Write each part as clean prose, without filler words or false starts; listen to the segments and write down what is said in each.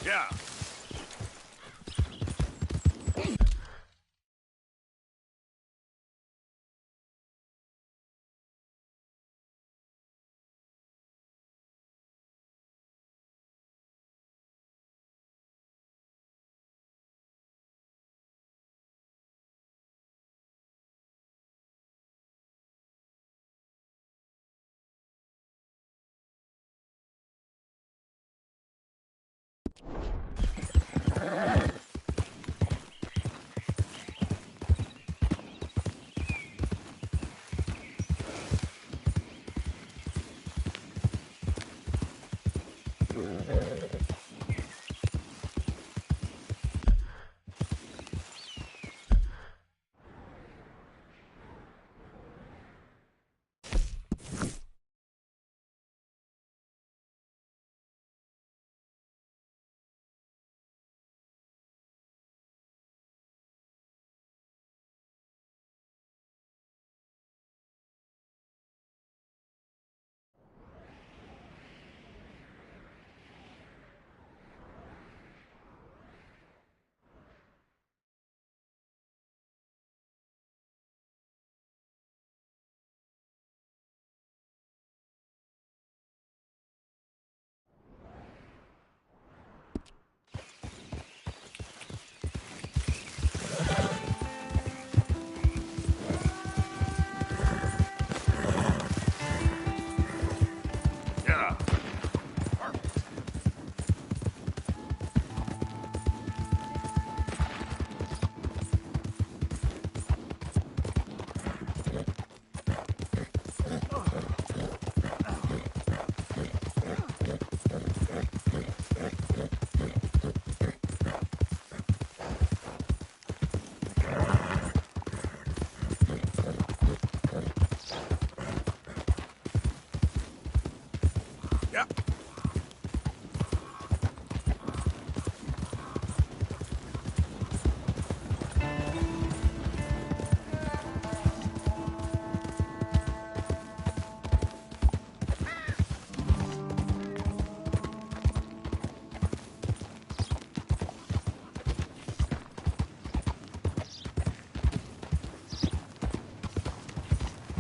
Yeah. Yeah. Yeah.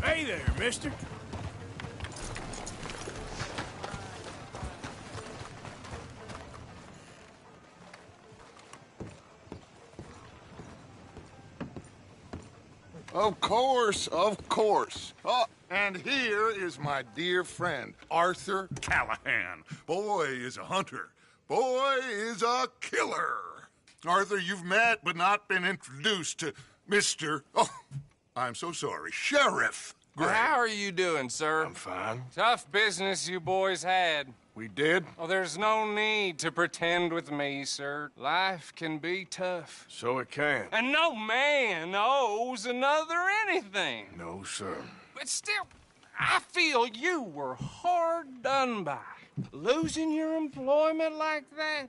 Hey there, mister. Of course, of course. Oh, and here is my dear friend, Arthur Callahan. Boy is a hunter. Boy is a killer. Arthur, you've met but not been introduced to Mr. Oh, I'm so sorry, Sheriff Gray. Well, how are you doing, sir? I'm fine. Tough business you boys had. We did? Oh, there's no need to pretend with me, sir. Life can be tough. So it can. And no man owes another anything. No, sir. But still, I feel you were hard done by. Losing your employment like that.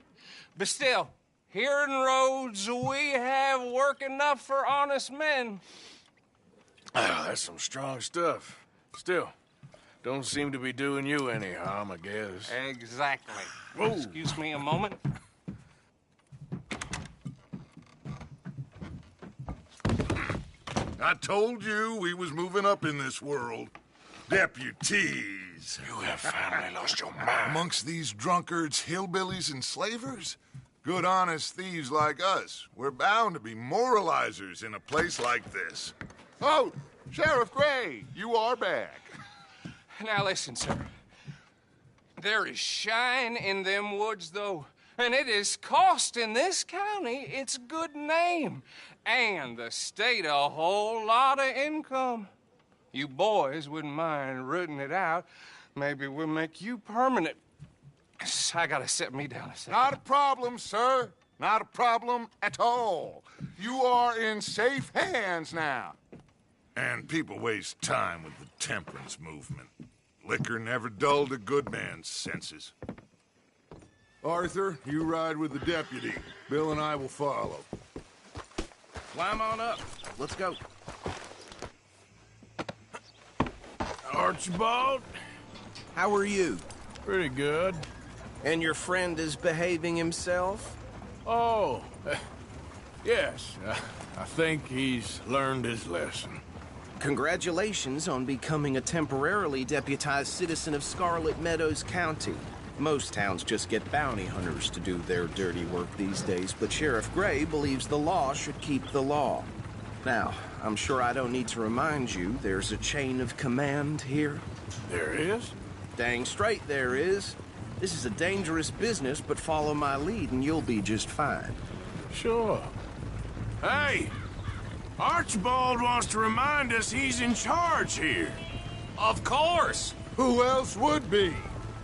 But still, here in Rhodes, we have work enough for honest men. Ah, that's some strong stuff. Still, don't seem to be doing you any harm, I guess. Exactly. Whoa. Excuse me a moment. I told you we was moving up in this world. Deputies. You have finally lost your mind. Amongst these drunkards, hillbillies, and slavers? Good honest thieves like us. We're bound to be moralizers in a place like this. Oh, Sheriff Gray, you are back. Now listen, sir. There is shine in them woods, though, and it is costing this county its good name and the state a whole lot of income. You boys wouldn't mind rooting it out. Maybe we'll make you permanent. I gotta set me down a second. Not a problem, sir. Not a problem at all. You are in safe hands now. And people waste time with the temperance movement. Liquor never dulled a good man's senses. Arthur, you ride with the deputy. Bill and I will follow. Climb on up. Let's go. Archibald? How are you? Pretty good. And your friend is behaving himself? Oh, yes. I think he's learned his lesson. Congratulations on becoming a temporarily deputized citizen of Scarlet Meadows County. Most towns just get bounty hunters to do their dirty work these days, but Sheriff Gray believes the law should keep the law. Now, I'm sure I don't need to remind you there's a chain of command here. There is? Dang straight there is. This is a dangerous business, but follow my lead and you'll be just fine. Sure. Hey! Archibald wants to remind us he's in charge here. Of course! Who else would be?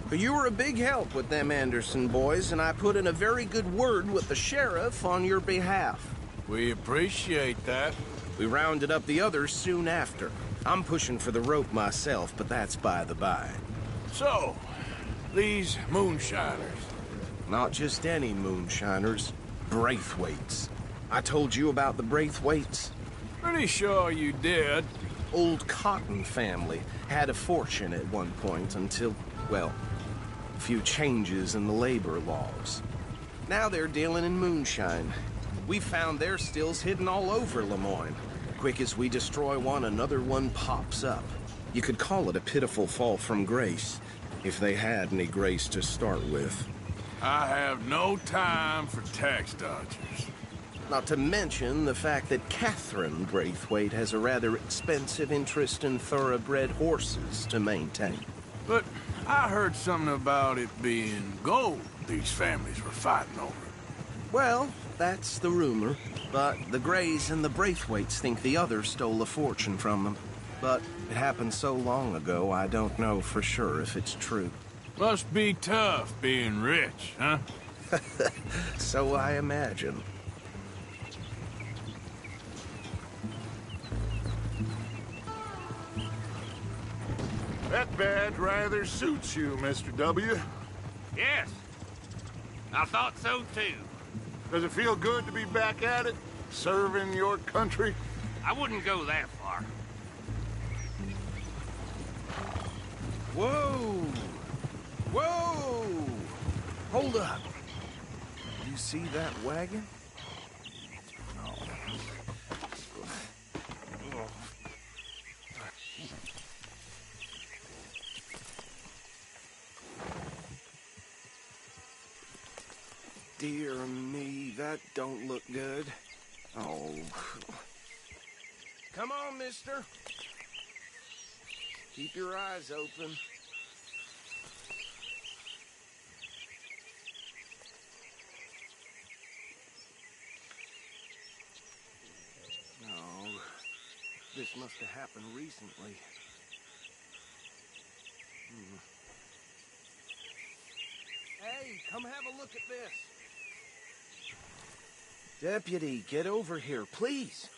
You were a big help with them Anderson boys, and I put in a very good word with the sheriff on your behalf. We appreciate that. We rounded up the others soon after. I'm pushing for the rope myself, but that's by the by. So, these moonshiners. Not just any moonshiners, Braithwaites. I told you about the Braithwaites? Pretty sure you did. Old Cotton family had a fortune at one point until, well, a few changes in the labor laws. Now they're dealing in moonshine. We found their stills hidden all over Lemoyne. Quick as we destroy one, another one pops up. You could call it a pitiful fall from grace, if they had any grace to start with. I have no time for tax dodgers. Not to mention the fact that Catherine Braithwaite has a rather expensive interest in thoroughbred horses to maintain. But I heard something about it being gold these families were fighting over. Well, that's the rumor. But the Grays and the Braithwaites think the other stole a fortune from them. But it happened so long ago, I don't know for sure if it's true. Must be tough being rich, huh? So I imagine. That badge rather suits you, Mr. W. Yes, I thought so too. Does it feel good to be back at it, serving your country? I wouldn't go that far. Whoa! Whoa! Hold up. You see that wagon? Dear me, that don't look good. Oh. Come on, mister. Keep your eyes open. No, this must have happened recently. Hey, come have a look at this. Deputy, get over here, please.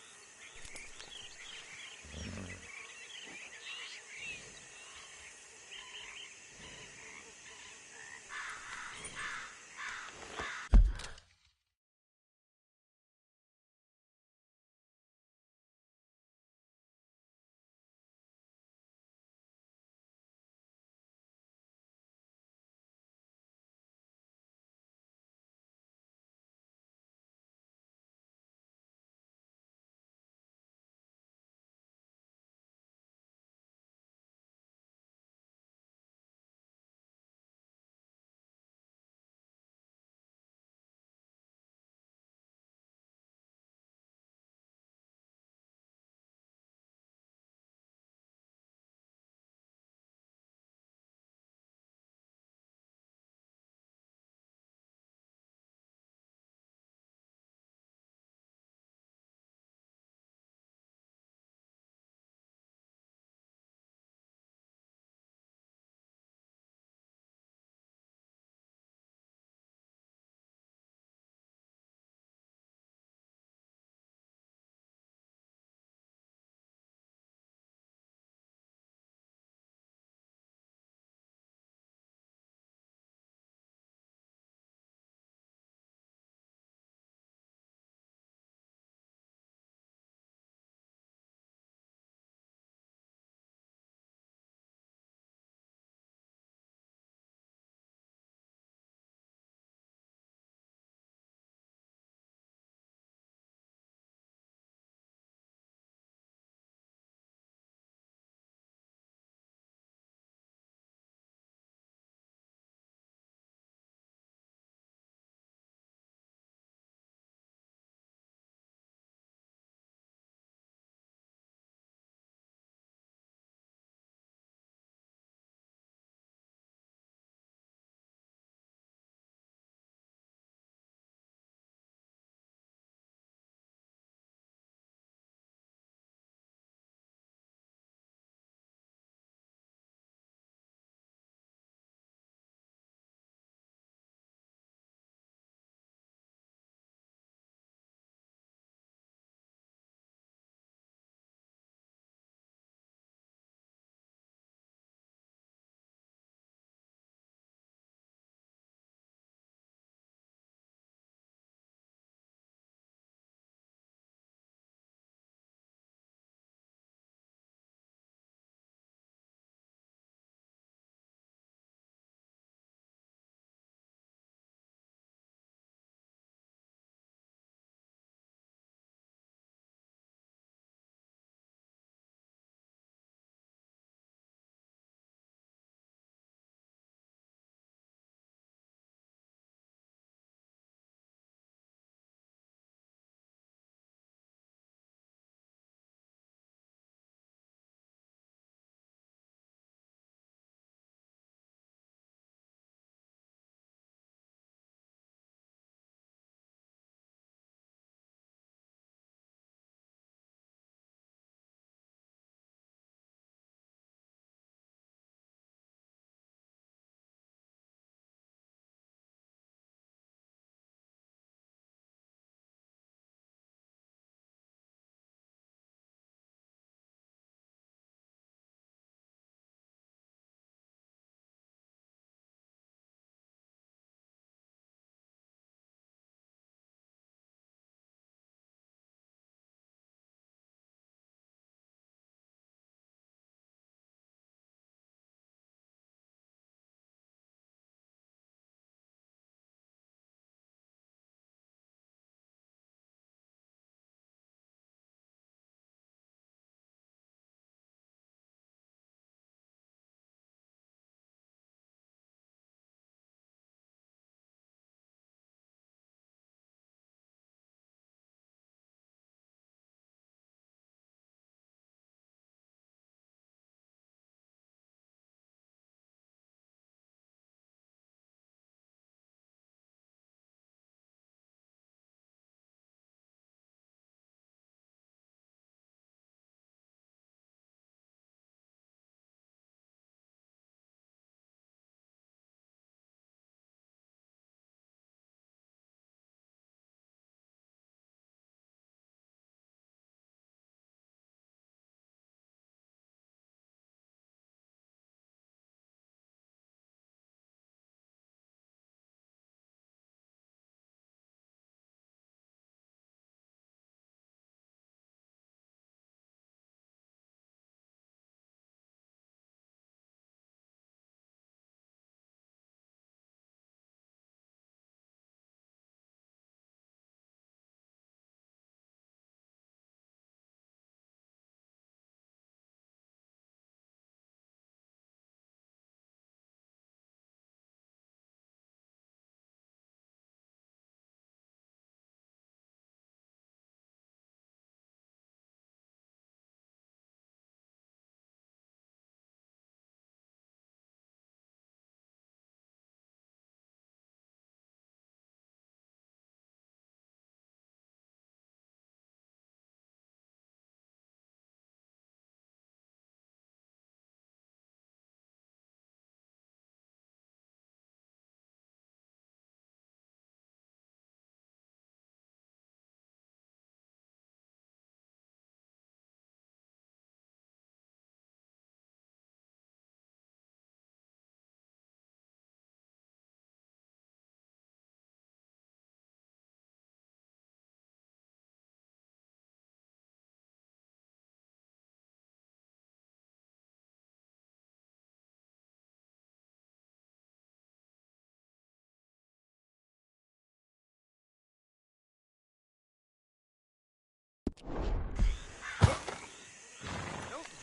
Don't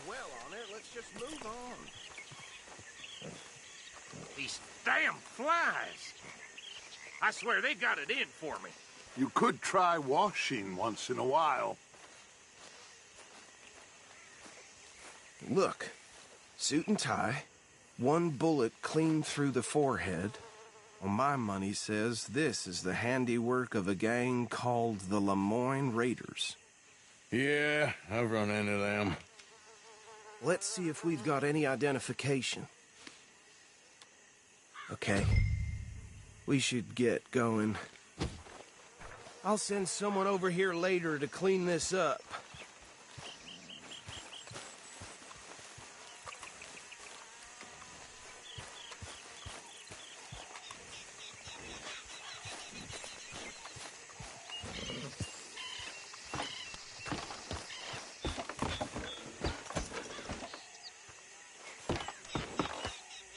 dwell on it. Let's just move on. These damn flies. I swear they got it in for me. You could try washing once in a while. Look, suit and tie, one bullet clean through the forehead. Well, my money says this is the handiwork of a gang called the Lemoyne Raiders. Yeah, I've run into them. Let's see if we've got any identification. Okay. We should get going. I'll send someone over here later to clean this up.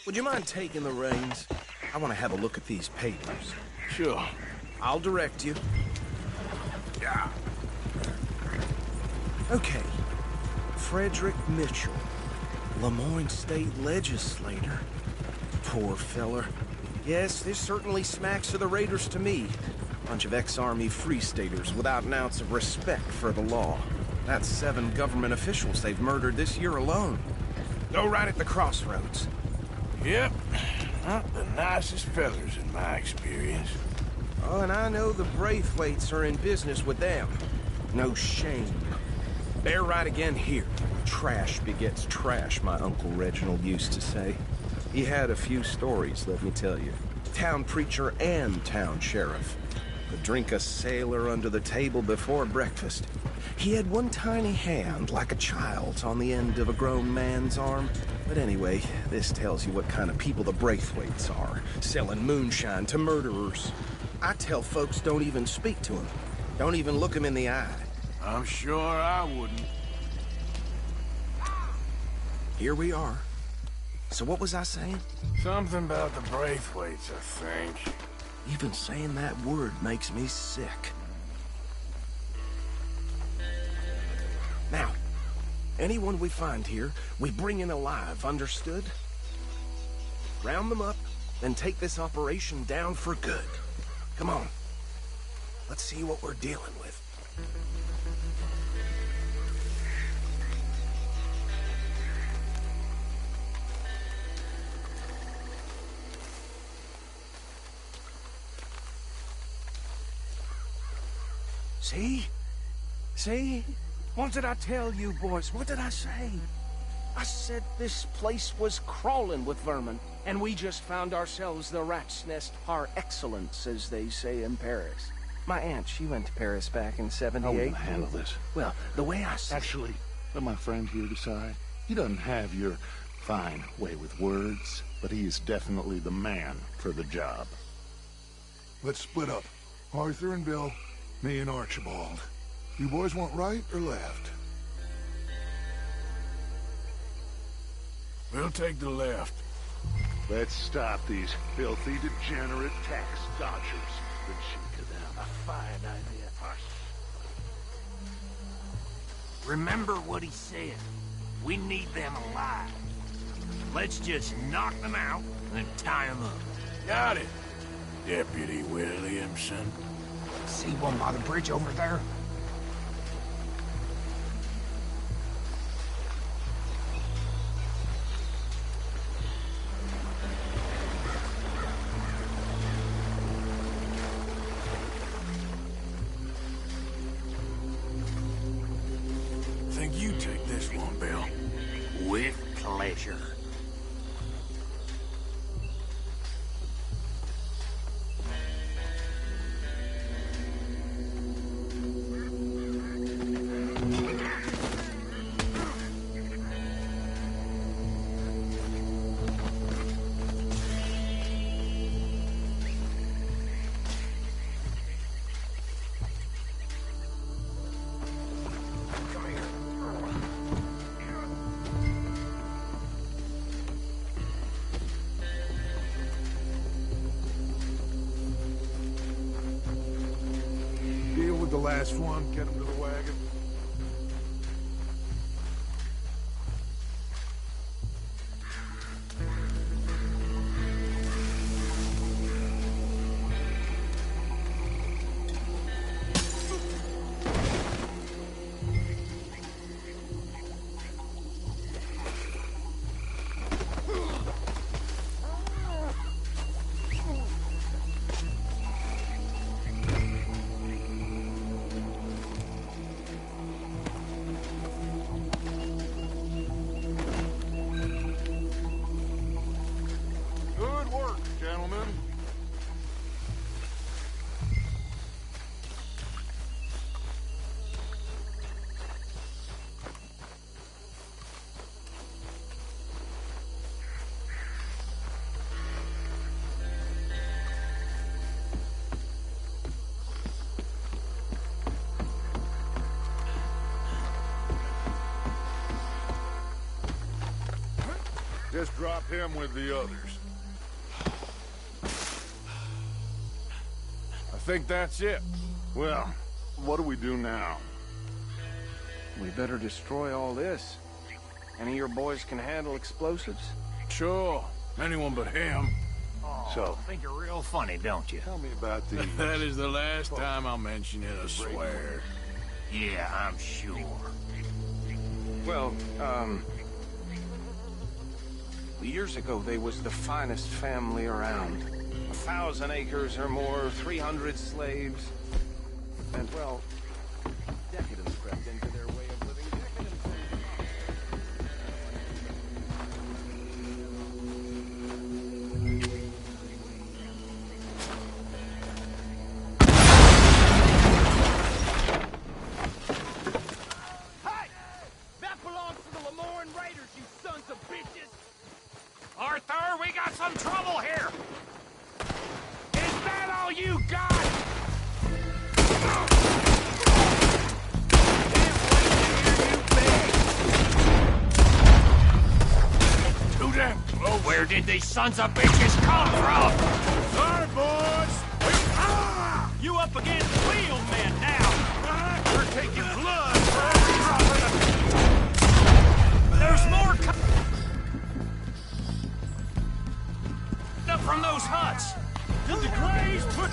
Would you mind taking the reins? I want to have a look at these papers. Sure. I'll direct you. Yeah. Okay. Frederick Mitchell, Lemoyne State Legislator. Poor feller. Yes, this certainly smacks of the Raiders to me. Bunch of ex-Army Free Staters without an ounce of respect for the law. That's 7 government officials they've murdered this year alone. Go right at the crossroads. Yep. Not the nicest fellers in my experience. Oh, and I know the Braithwaites are in business with them. No shame. They're right again here. Trash begets trash, my Uncle Reginald used to say. He had a few stories, let me tell you. Town preacher and town sheriff. Could drink a sailor under the table before breakfast. He had one tiny hand, like a child's, on the end of a grown man's arm. But anyway, this tells you what kind of people the Braithwaites are. Selling moonshine to murderers. I tell folks don't even speak to them. Don't even look them in the eye. I'm sure I wouldn't. Here we are. So what was I saying? Something about the Braithwaites, I think. Even saying that word makes me sick. Now, anyone we find here, we bring in alive, understood? Round them up, then take this operation down for good. Come on. Let's see what we're dealing with. See? See? What did I tell you, boys? What did I say? I said this place was crawling with vermin, and we just found ourselves the rat's nest par excellence, as they say in Paris. My aunt, she went to Paris back in '78. How are we gonna handle this? Well, the way I see Actually, let my friend here decide. He doesn't have your fine way with words, but he is definitely the man for the job. Let's split up. Arthur and Bill, me and Archibald. You boys want right or left? We'll take the left. Let's stop these filthy, degenerate tax dodgers. Good shit to them. A fine idea. Remember what he said. We need them alive. Let's just knock them out and tie them up. Got it, Deputy Williamson. See one by the bridge over there? Think you take this one, Bill. With pleasure. Deal with the last one, get him to the wagon. just drop him with the others. I think that's it. Well, what do we do now? We better destroy all this. Any of your boys can handle explosives? Sure. Anyone but him. So, Think you're real funny, don't you? tell me about these. That is the last time I'll mention it, I swear. Yeah, I'm sure. Well, years ago, they was the finest family around. 1,000 acres or more, 300 slaves. And, well, decadence crept into their way of living. Hey! That belongs to the Lemoran Raiders, you sons of bitches! Arthur, we got some trouble here! Is that all you got? Too damn close. Where did these sons of bitches come from? Sorry, boys. You up against wheelmen now! We're taking blood for every drop of There's more up from those huts! Did the Grays put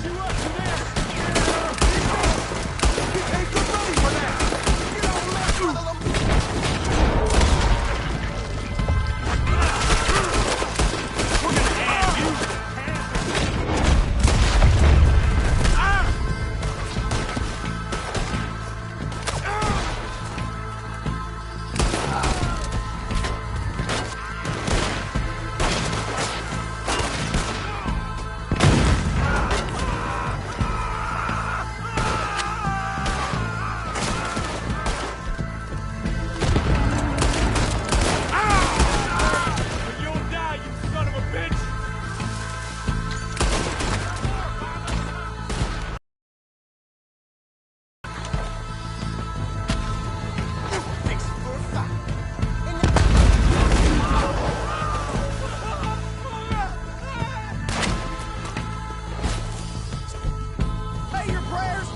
you up to this? You ain't good money for that. You don't mess with them. We're gonna have you! You'll die, you son of a bitch. Say your prayers!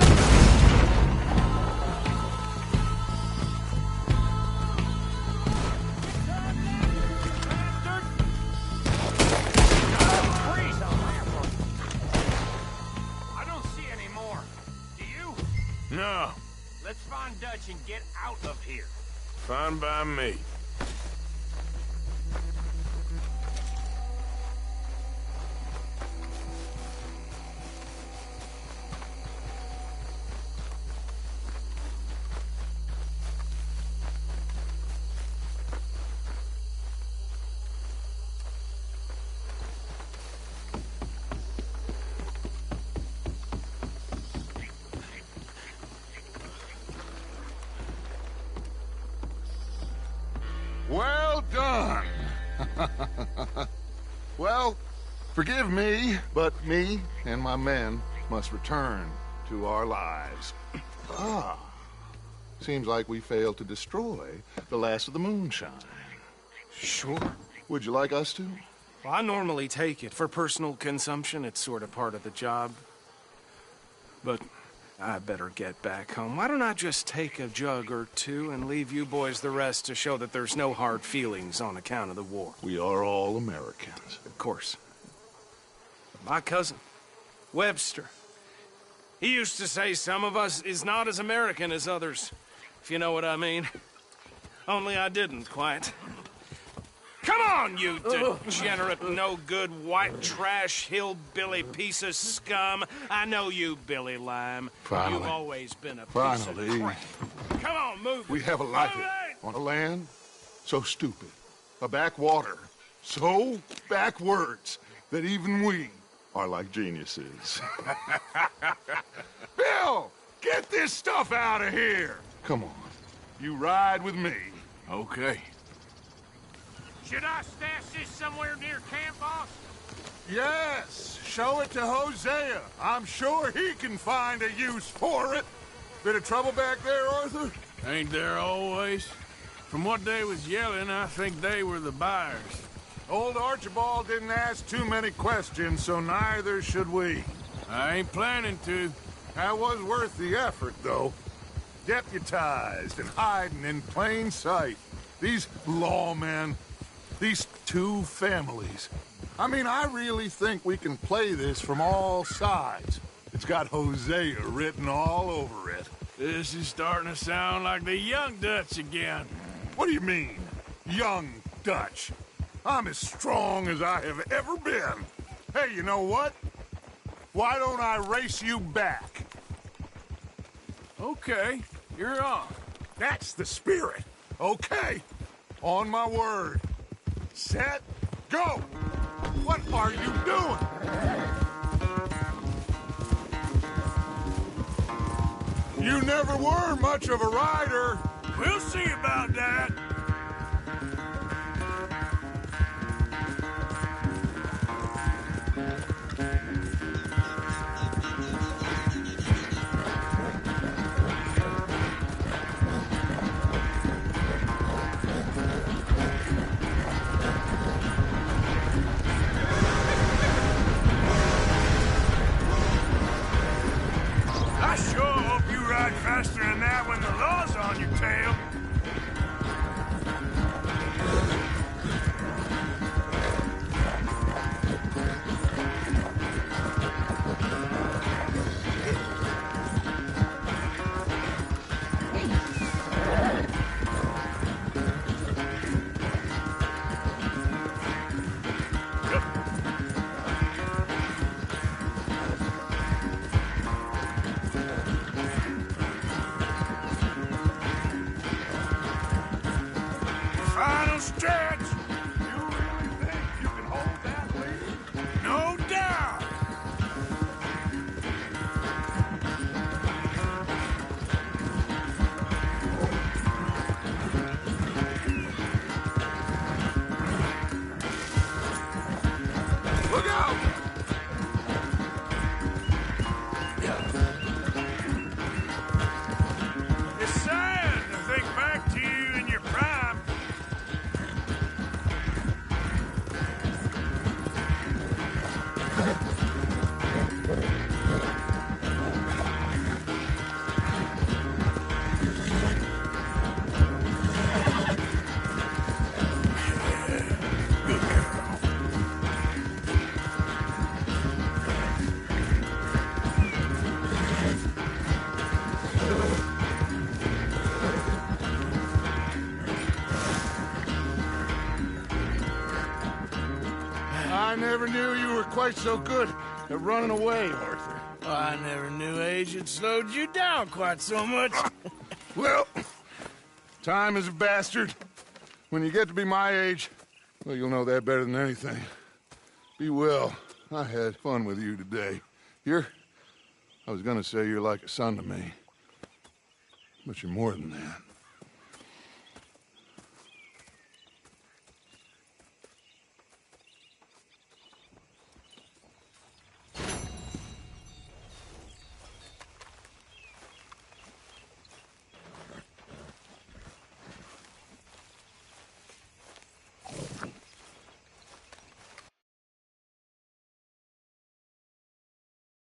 Freeze on there for I don't see any more. Do you? No, Let's find Dutch and get out of here. fine by me. Well done. Well, forgive me, but me and my men must return to our lives. Seems like we failed to destroy the last of the moonshine. Sure. Would you like us to? Well, I normally take it. For personal consumption, it's sort of part of the job. But I better get back home. Why don't I just take a jug or two and leave you boys the rest to show that there's no hard feelings on account of the war? We are all Americans. Of course. My cousin, Webster, he used to say some of us is not as American as others, if you know what I mean. Only I didn't quite. Come on, you degenerate, no-good, white trash, hillbilly piece of scum. I know you, Billy Lime. Finally. You've always been a piece Finally. of crap. Come on, move We it. have a life Move here it! on a land so stupid, a backwater so backwards that even we are like geniuses. Bill, get this stuff out of here. Come on, you ride with me. Okay. Should I stash this somewhere near camp, boss? Yes, show it to Hosea. I'm sure he can find a use for it. Bit of trouble back there, Arthur? Ain't there always? From what they was yelling, I think they were the buyers. Old Archibald didn't ask too many questions, so neither should we. I ain't planning to. That was worth the effort, though. Deputized and hiding in plain sight. These lawmen, these two families. I mean, I really think we can play this from all sides. It's got Hosea written all over it. This is starting to sound like the Young Dutch again. What do you mean, young Dutch? I'm as strong as I have ever been. Hey, you know what? Why don't I race you back? Okay, you're on. That's the spirit. Okay. On my word. Set, go! What are you doing? You never were much of a rider. We'll see about that. I sure hope you ride faster than that when the law's on your tail. Final stretch! You really think you can hold that lead? No doubt! Look out! It's sad to think back to you in your prime. Good girl. I never knew you were quite so good at running away, Arthur. I never knew age had slowed you down quite so much. Well, time is a bastard. When you get to be my age, well, you'll know that better than anything. Be well. I had fun with you today. I was gonna say you're like a son to me. But you're more than that.